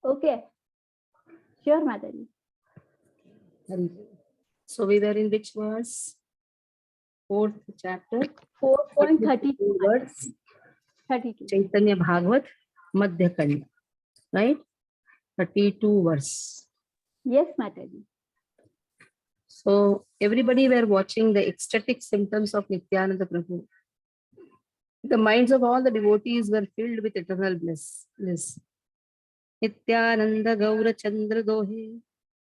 Okay. Sure, Madhya. So we were in which verse? Fourth chapter. 4.32. Words. 32. Chaitanya Bhagavat, Madhya Kanda. Right? 32 verse. Yes, Madhya. So everybody were watching the ecstatic symptoms of Nityananda Prabhu. The minds of all the devotees were filled with eternal bliss. Nityananda Gaura Chandra Dohe.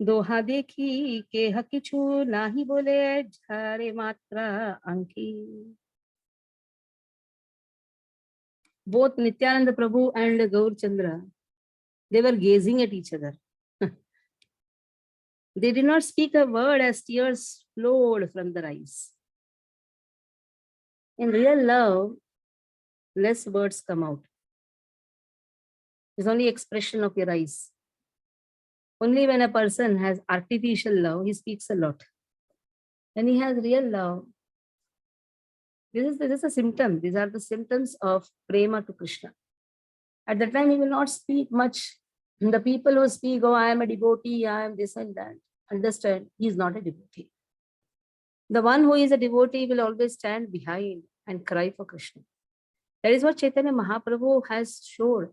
दोहा देखी के हकिछु नाही बोले झारे मात्रा अंकी. Both Nityananda Prabhu and Gaur Chandra, they were gazing at each other. They did not speak a word as tears flowed from their eyes. In real love, less words come out. It's only expression of your eyes. Only when a person has artificial love, he speaks a lot. When he has real love, this is a symptom. These are the symptoms of prema to Krishna. At that time, he will not speak much. The people who speak, oh, I am a devotee, I am this and that, understand, he is not a devotee. The one who is a devotee will always stand behind and cry for Krishna. That is what Chaitanya Mahaprabhu has shown.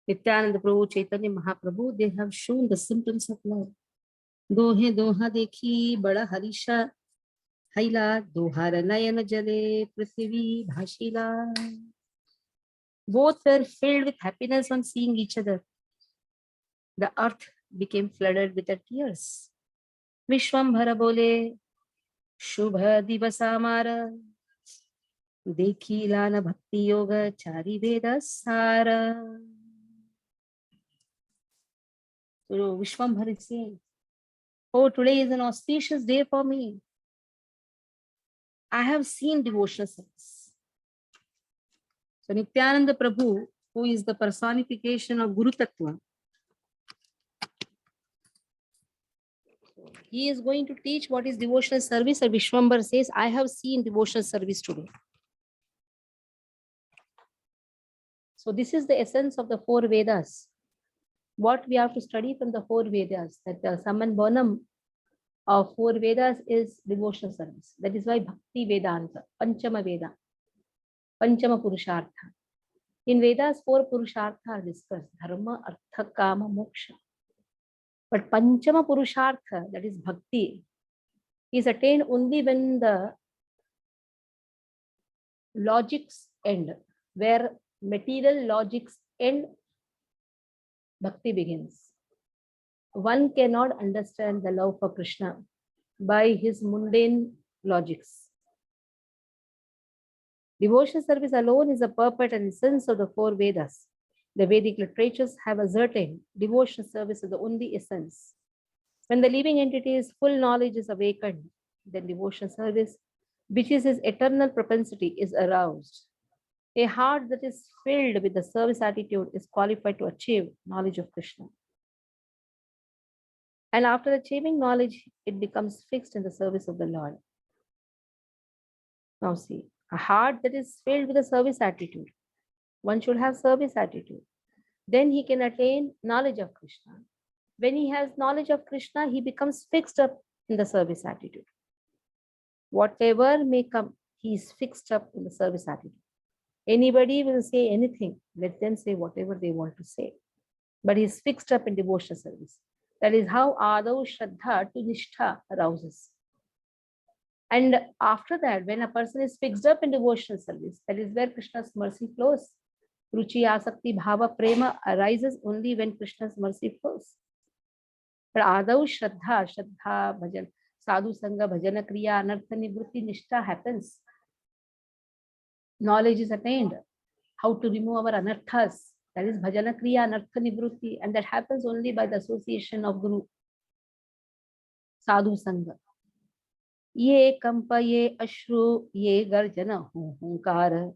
Nityananda Prabhu, Chaitanya Mahaprabhu, they have shown the symptoms of love. Dohe doha dekhi bada harisha haila dohara nayana jale prithvi bhashila. Both were filled with happiness on seeing each other. The earth became flooded with their tears. Vishwambhara bole, Shubha Divasamara, Dekhi Lana Bhakti Yoga Chari Veda Sara. So Vishwambhara is saying, oh, today is an auspicious day for me. I have seen devotional service. So Nityananda Prabhu, who is the personification of Guru Tattva, he is going to teach what is devotional service. And Vishwambhara says, I have seen devotional service today. So this is the essence of the four Vedas. What we have to study from the four Vedas, that the sum and bonum of four Vedas is devotional service. That is why Bhakti Vedanta, Panchama Veda, Panchama Purushartha. In Vedas, four Purushartha are discussed, Dharma, Artha, Kama, Moksha. But Panchama Purushartha, that is Bhakti, is attained only when the logics end. Where material logics end, Bhakti begins. One cannot understand the love for Krishna by his mundane logics. Devotional service alone is the purport and essence of the four Vedas. The Vedic literatures have ascertained devotional service is the only essence. When the living entity's full knowledge is awakened, then devotional service, which is his eternal propensity, is aroused. A heart that is filled with the service attitude is qualified to achieve knowledge of Krishna. And after achieving knowledge, it becomes fixed in the service of the Lord. Now see, a heart that is filled with a service attitude. One should have service attitude. Then he can attain knowledge of Krishna. When he has knowledge of Krishna, he becomes fixed up in the service attitude. Whatever may come, he is fixed up in the service attitude. Anybody will say anything, let them say whatever they want to say. But he is fixed up in devotional service. That is how Adav Shraddha to Nishtha arouses. And after that, when a person is fixed up in devotional service, that is where Krishna's mercy flows. Ruchi, Asakti, Bhava, Prema arises only when Krishna's mercy flows. But Adav Shraddha, Bhajan, Sadhu Sangha, Bhajana Kriya, Anartha Nivrutti, Nishtha happens. Knowledge is attained. How to remove our anarthas. That is Bhajana Kriya, Anartha Nivrutti. And that happens only by the association of Guru. Sadhu Sangha. Ye kampa, ye ashru, ye garjana, hunkara.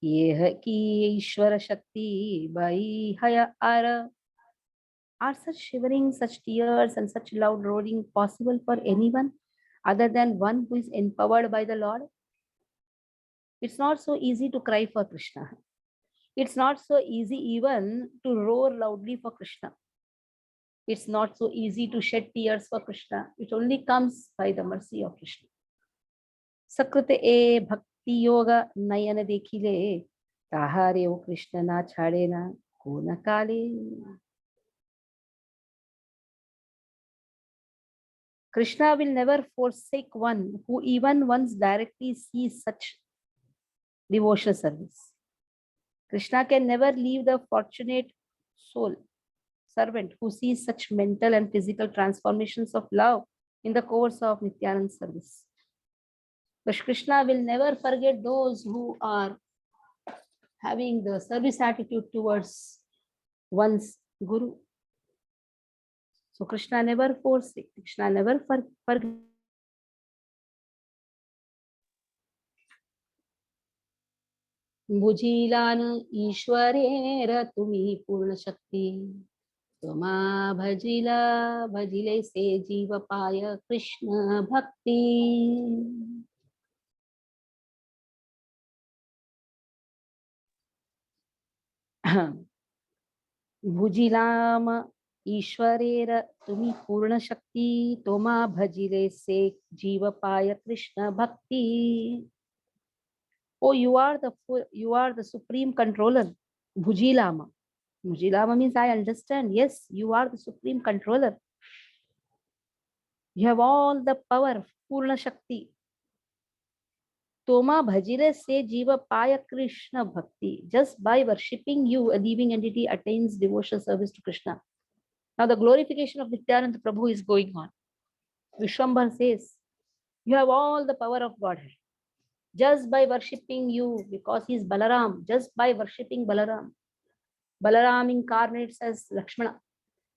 Ye ki Ishvara Shakti, bai haya ara. Are such shivering, such tears, and such loud roaring possible for anyone other than one who is empowered by the Lord? It's not so easy to cry for Krishna. It's not so easy even to roar loudly for Krishna. It's not so easy to shed tears for Krishna. It only comes by the mercy of Krishna. Sakrute e bhakti yoga nayana dekhile tahare o Krishna na chhade na kona kale. Krishna will never forsake one who even once directly sees such devotional service. Krishna can never leave the fortunate soul servant who sees such mental and physical transformations of love in the course of Nityanand service. But Krishna will never forget those who are having the service attitude towards one's Guru. So Krishna never forsake, Krishna never forget. भुजीलान ईश्वरेर तुम्ही पूर्ण शक्ती त्वमा भजिला भजिले से जीव पाय कृष्ण भक्ति. भुजिलाम ईश्वरेर तुम्ही पूर्ण शक्ती त्वमा भजिले से जीव पाय कृष्ण भक्ति. Oh, you are the supreme controller. Bhujilama. Bhujilama means I understand. Yes, you are the supreme controller. You have all the power, Purna Shakti. Toma bhajile se jiva paya Krishna bhakti. Just by worshipping you, a living entity attains devotional service to Krishna. Now the glorification of Nityananda Prabhu is going on. Vishwambhar says, you have all the power of Godhead. Just by worshipping you, because he is Balaram, just by worshipping Balaram. Balaram incarnates as Lakshmana.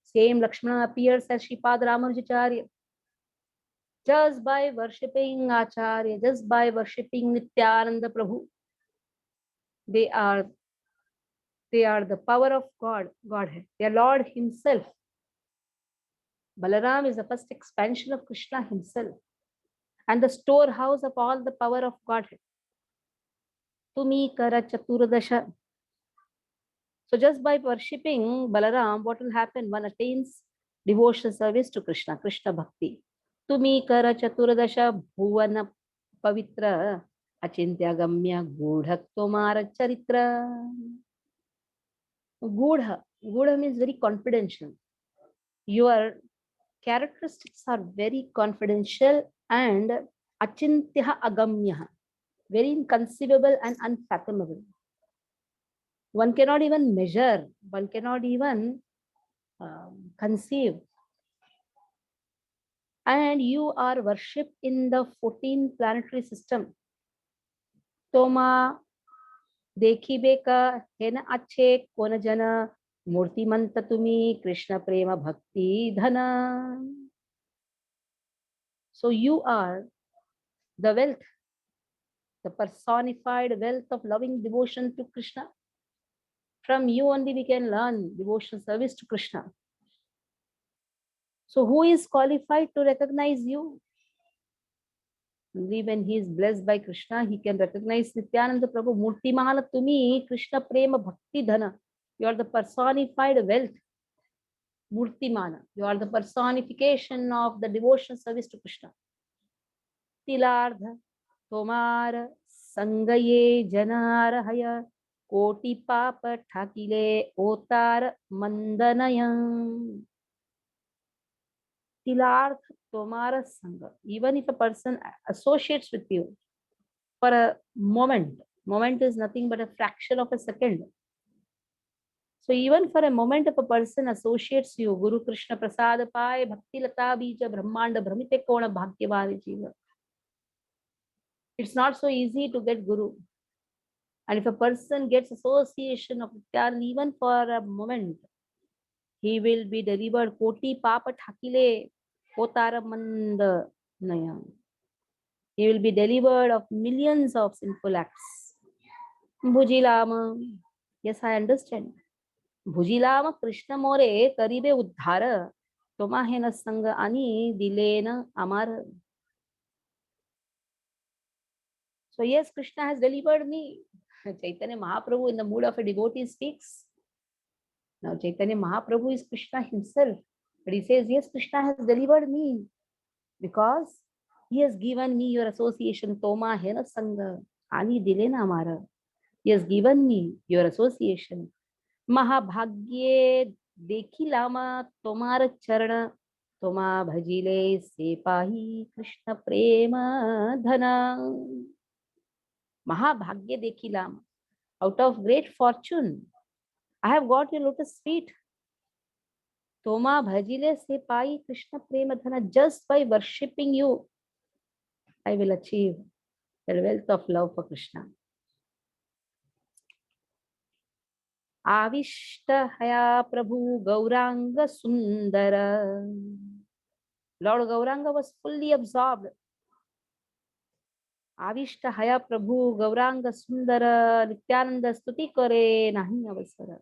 Same Lakshmana appears as Shripad Ramanujacharya. Just by worshipping Acharya, just by worshipping Nityananda Prabhu, they are the power of Godhead. They are Lord himself. Balaram is the first expansion of Krishna himself and the storehouse of all the power of Godhead. Tumi kara chaturdasha. So just by worshipping Balaram, what will happen? One attains devotional service to Krishna, Krishna Bhakti. Tumi kara chaturdasha bhuvana pavitra achintya gamya gudha tomara charitra. Gudha means very confidential. Your characteristics are very confidential and achintya agamya, very inconceivable and unfathomable. One cannot even measure, one cannot even conceive. And you are worshipped in the 14 planetary system. Toma देखिबे का है न अच्छे कोन जन मूर्तिमंत तुम्ही कृष्ण प्रेम भक्ति धना. So you are the wealth, the personified wealth of loving devotion to Krishna. From you only we can learn devotional service to Krishna. So who is qualified to recognize you? Only when he is blessed by Krishna, he can recognize Nityananda Prabhu. Murtimala tumi Krishna prema bhakti dhana. You are the personified wealth. Murtimana. You are the personification of the devotional service to Krishna. Tilardha tomar sangaye janar haya koti papa thakile otar mandanayam. Tilardha tomara sanga. Even if a person associates with you for a moment is nothing but a fraction of a second. So even for a moment, if a person associates you, Guru Krishna Prasad Pai Bhakti Lata Bija Brahmanda Brahmite Kona Bhagyavari Jiva. It's not so easy to get Guru. And if a person gets association of Nityananda even for a moment, he will be delivered Koti Papa Thakile Kotaramanda Nayam. He will be delivered of millions of sinful acts. Bhujilama. Yes, I understand. Bhujilama Krishna more karibe uddhara tomahena sanga ani dilena amar. So yes, Krishna has delivered me. Chaitanya Mahaprabhu in the mood of a devotee speaks. Now Chaitanya Mahaprabhu is Krishna himself. But he says, yes, Krishna has delivered me because he has given me your association. Toma hena sangha. Ani dilena mara. He has given me your association. Mahabhagye dekhilama tomar charana. Toma bhajile sepahi Krishna prema dhana. Mahabhagye dekhilam. Out of great fortune, I have got your lotus feet. Toma bhajile sepahi Krishna prema dhana. Just by worshipping you, I will achieve the wealth of love for Krishna. Avishta Prabhu Gauranga Sundara. Lord Gauranga was fully absorbed. Avishta Prabhu Gauranga Sundara Nityananda Stuti Kare Nahi Avasara.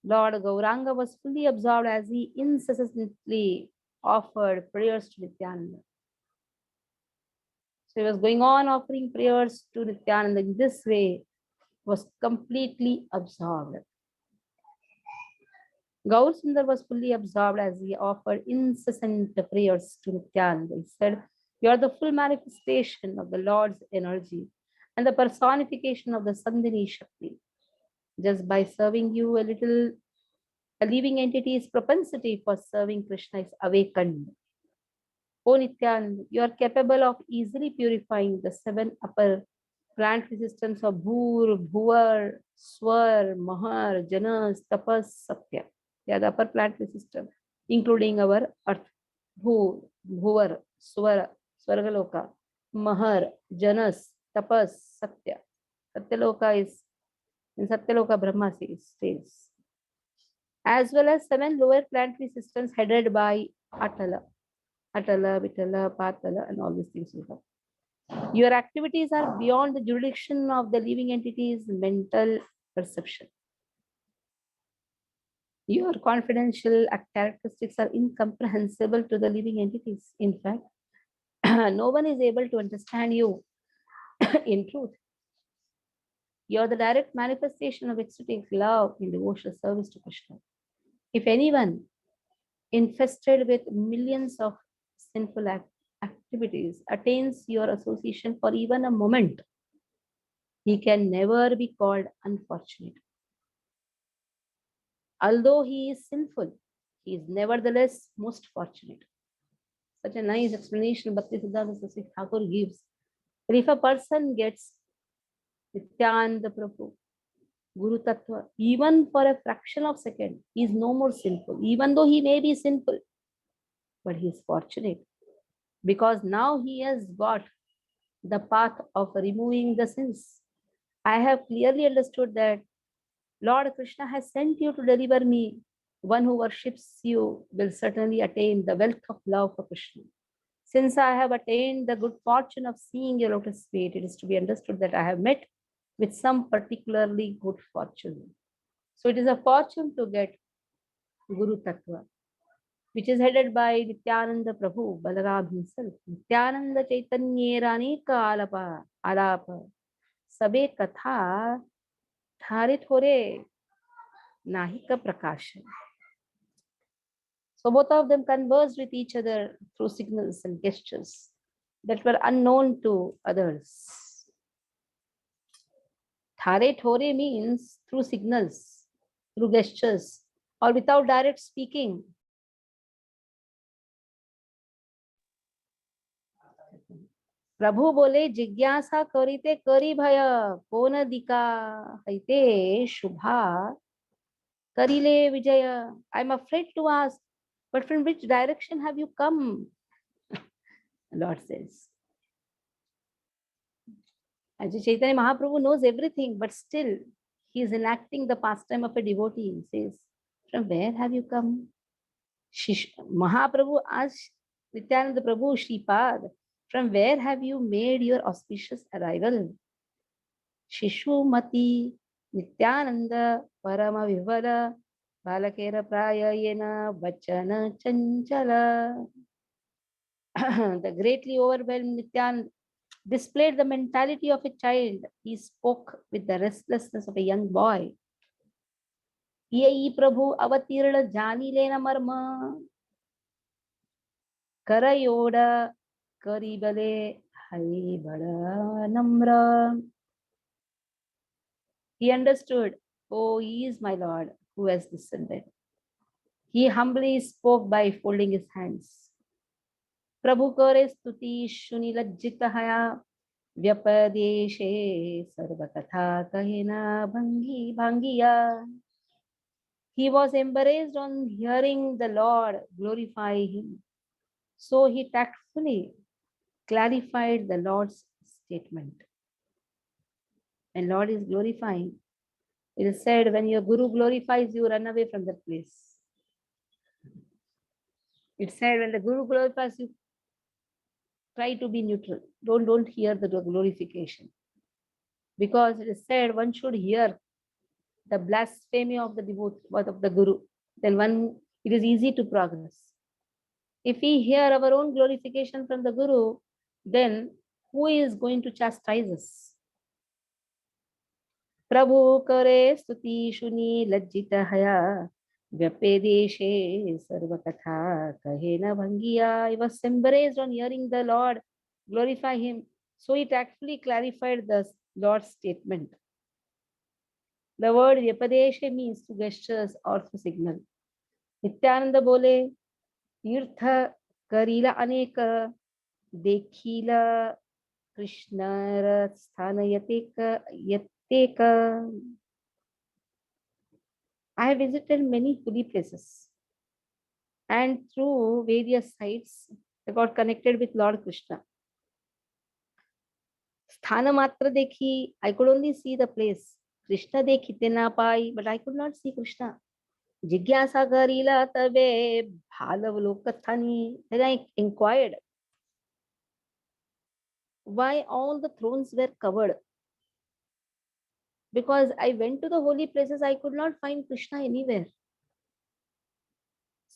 Lord Gauranga was fully absorbed as he incessantly offered prayers to Nityananda. So he was going on offering prayers to Nityananda in this way, was completely absorbed. Gaur Sundar was fully absorbed as he offered incessant prayers to Nityananda. He said, you are the full manifestation of the Lord's energy and the personification of the Sandhini Shakti. Just by serving you a living entity's propensity for serving Krishna is awakened. O Nityananda, you are capable of easily purifying the 7 upper planetary systems of Bhur, Bhuvar, Swar, Mahar, Janas, Tapas, Satya. They are the upper planetary system, including our earth. Bhur, Bhuvar, Swara, Swargaloka, Mahar, Janas, Tapas, Satya. Satyaloka is, in Satyaloka Brahma stays. As well as 7 lower planetary systems headed by Atala. Atala, Vitala, Patala, and all these things we have. Your activities are beyond the jurisdiction of the living entity's mental perception. Your confidential characteristics are incomprehensible to the living entities. In fact, no one is able to understand you in truth. You are the direct manifestation of ecstatic love in devotional service to Krishna. If anyone infested with millions of sinful activities attains your association for even a moment, he can never be called unfortunate. Although he is sinful, he is nevertheless most fortunate. Such a nice explanation Bhaktisiddhanta Saraswati Thakur gives. But if a person gets Nityananda Prabhu, Guru Tattva, even for a fraction of a second, he is no more sinful. Even though he may be sinful, but he is fortunate because now he has got the path of removing the sins. I have clearly understood that Lord Krishna has sent you to deliver me. One who worships you will certainly attain the wealth of love for Krishna. Since I have attained the good fortune of seeing your lotus feet, it is to be understood that I have met with some particularly good fortune. So it is a fortune to get Guru Tattva, which is headed by Nityananda Prabhu, Balaram himself. Nityananda Chaitanya Ranika Alapa Sabe Katha Thare Thore Nahika Prakasha. So both of them conversed with each other through signals and gestures that were unknown to others. Thare Thore means through signals, through gestures, or without direct speaking. प्रभु बोले जिज्ञासा करिते करी भय कोन दिका हईते शुभा करिले विजय. I am afraid to ask, but from which direction have you come? Lord says. As Chaitanya Mahaprabhu knows everything, but still he is enacting the pastime of a devotee. He says, from where have you come? Mahaprabhu asked Nityananda Prabhu, Shripad, from where have you made your auspicious arrival? Shishumati Nityananda Parama Vivara Balakera Prayayena Vachana Chanchala. The greatly overwhelmed Nityananda, displayed the mentality of a child. He spoke with the restlessness of a young boy. यही प्रभु अवतीर्ण जानी लेना मर्म करयोड़ करीबले हरि बड़ा नम्र. He understood, oh, he is my Lord who has descended. He humbly spoke by folding his hands. प्रभु करे स्तुति शुनि लज्जित हया व्यपदेशे सर्वकथा कहेना भंगी भांगिया. He was embarrassed on hearing the Lord glorify him. So he tactfully clarified the Lord's statement. When Lord is glorifying, it is said when your Guru glorifies you, run away from that place. It's said when the Guru glorifies you, try to be neutral. Don't hear the glorification. Because it is said one should hear the blasphemy of the devotee, of the Guru. Then it is easy to progress. If we hear our own glorification from the Guru, then who is going to chastise us? Prabhu kare stuti shuni lajjita haya vyapedeshe sarvakatha kahena bhangiya. He was embarrassed on hearing the Lord glorify him. So he tactfully clarified the Lord's statement. The word vyapadeshe means to gestures or to signal. Nityananda bole, तीर्थ करीला अनेक देखीला कृष्ण स्थान यतेक. I have visited many holy places and through various sites I got connected with Lord Krishna. Sthana matra dekhi, I could only see the place. Krishna dekhite na pai, but I could not see Krishna. Jigyasa karila tabe bhalavlokathani. Then I inquired why all the thrones were covered. Because I went to the holy places, I could not find Krishna anywhere.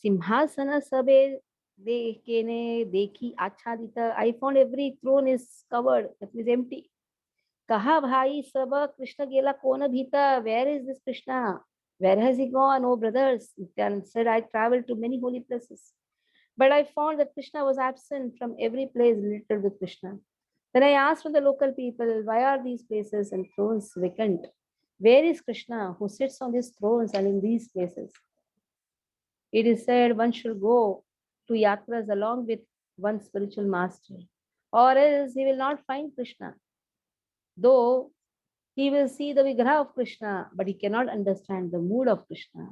Simhasana sabe dekene dekhi achadita. I found every throne is covered, that is empty. Kaha bhai saba Krishna gela kona bhita. Where is this Krishna? Where has he gone? Oh brothers, Nityananda said, I traveled to many holy places, but I found that Krishna was absent from every place related with Krishna. Then I asked from the local people, why are these places and thrones vacant? Where is Krishna who sits on these thrones and in these places? It is said one should go to yatras along with one spiritual master, or else he will not find Krishna. Though he will see the vigraha of Krishna, but he cannot understand the mood of Krishna.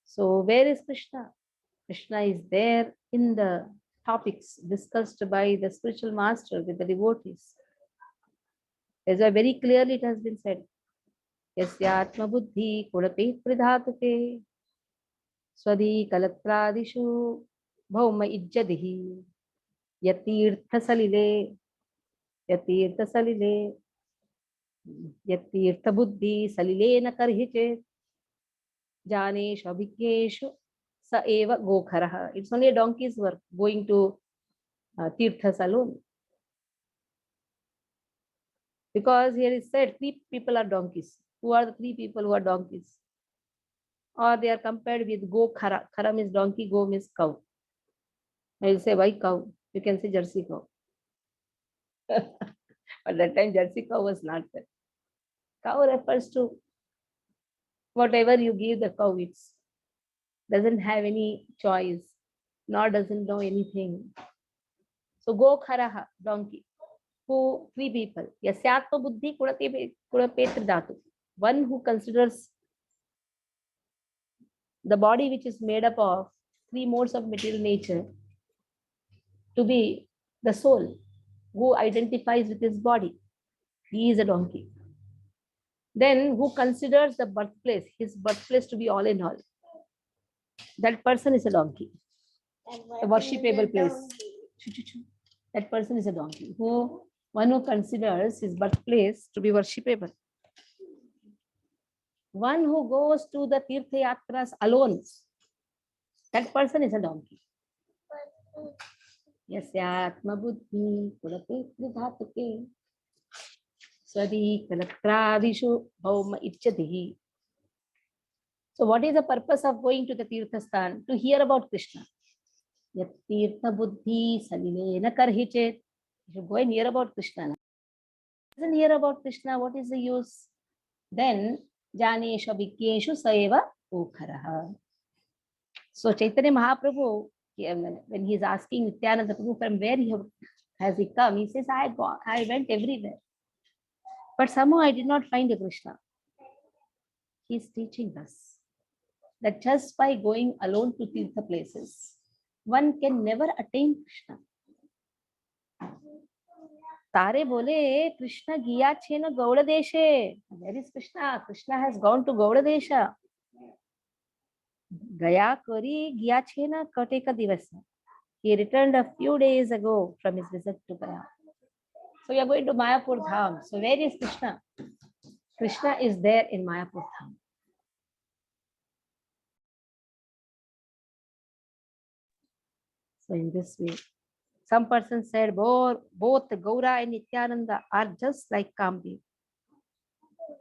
So where is Krishna? Krishna is there in the topics discussed by the spiritual master with the devotees. That's why very clearly it has been said, Yasyatma buddhi kudape pridhatuke swadi kalatradishu bhauma ijjadihi yatirtha salile yatirtha buddhi salilena karhiche janeshu abhigyeshu sa eva gokharaha. It's only a donkey's work going to tirthas alone. Because here is said, three people are donkeys. Who are the three people who are donkeys? Or they are compared with go khara. Khara means donkey, go means cow. I will say, why cow? You can say Jersey cow. At that time, Jersey cow was not there. Cow refers to whatever you give the cow, it doesn't have any choice, nor doesn't know anything. So go kharaha, donkey. Who three people? Yasyatma buddhi kudapetri dhatu. One who considers the body which is made up of three modes of material nature to be the soul, who identifies with his body. He is a donkey. Then who considers the birthplace, his birthplace to be all in all. That person is a donkey. A worshipable place. That person is a donkey. One who considers his birthplace to be worshipable. One who goes to the Tirtha Yatras alone. That person is a donkey. यस्यात्म बुद्धि कुलते धातुके स्वदी कलत्रादिषु भौम इच्छति. So what is the purpose of going to the Tirthasthan? To hear about Krishna. Yat Tirtha Buddhi Salilena Karhichet. You should go and hear about Krishna. Doesn't hear about Krishna, what is the use? Then Janesha Vikyeshu Saeva Ukharaha. So Chaitanya Mahaprabhu, when he is asking Nityananda Prabhu from where has he come, he says, I went everywhere. But somehow I did not find a Krishna. He is teaching us that just by going alone to Tirtha places, one can never attain Krishna. Tare bole, Krishna giya chhe na Gauda deshe. Where is Krishna? Krishna has gone to Gauda desha. Gaya kari giya chhe na Kate ka divas. He returned a few days ago from his visit to Gaya. So we are going to Mayapur Dham. So where is Krishna? Krishna is there in Mayapur Dham. So in this way, some person said both Gaura and Nityananda are just like Kamdev.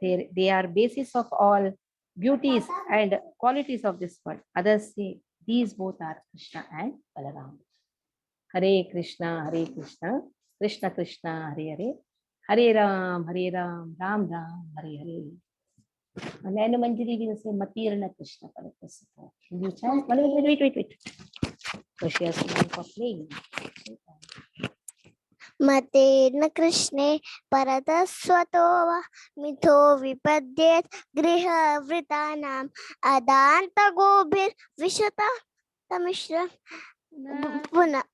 They are basis of all beauties and qualities of this world. Others say these both are Krishna and Balaram. Hare Krishna, Krishna Krishna, Hare Hare, Hare Ram, Ram Ram, Hare Hare. And then Manjari will say Matirna Krishna Parakasita. You chant, wait. So she has to for playing. Materna Krishne Parataswatova Mitho Vipadjet Griha Vritanam Adanta Gobir Vishata Tamishra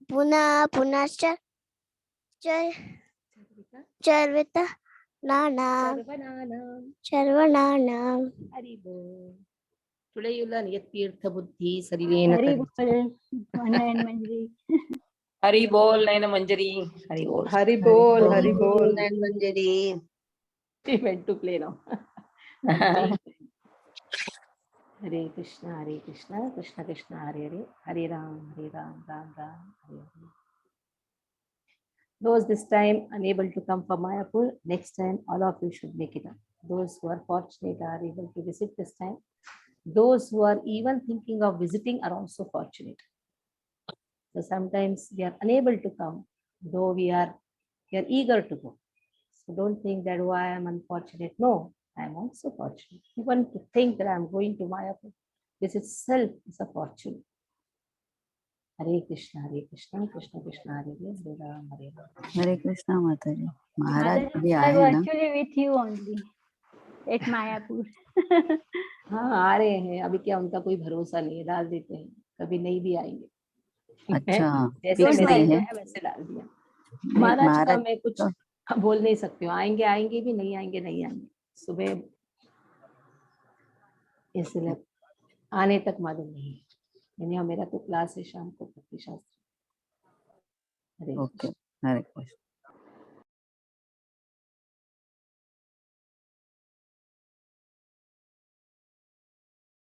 Punascha Charvita Nanam Charvananam. Haribol. Today you learn Yat Tirtha Buddhi Sarilena Haribol, Nayan Manjari. Hari bol, Naina Manjari. Hari bol. Hari bol, Hari bol. and Manjari. He went to play now. Hare Krishna, Krishna Krishna, Hare Hare, Hare Ram, Ram Ram, Hare Hare. Those this time unable to come for Mayapur, next time all of you should make it up. Those who are fortunate are able to visit this time. Those who are even thinking of visiting are also fortunate. So sometimes we are unable to come, though we are eager to go. So don't think that why I am unfortunate. No, I am also fortunate. Even to think that I am going to Mayapur, this itself is a fortune. Hare Krishna, Krishna Krishna, Hare Hare, Hare Ram, Hare Ram. Hare Krishna, Mataji. Maharaj Mother, अभी I आए was ना? actually with you only at Mayapur. हाँ आ रहे हैं, अभी क्या उनका कोई भरोसा नहीं है, डाल देते हैं, कभी नहीं भी आएंगे. अच्छा, जैसे फिक्स मैसेज नहीं है? आया वैसे डाल दिया. महाराज का महाराज मैं कुछ बोल नहीं सकती हूँ, आएंगे भी, नहीं आएंगे. सुबह इसलिए आने तक मालूम नहीं है. मेरा तो क्लास है शाम को भक्ति शास्त्र. ओके, हरे कृष्ण.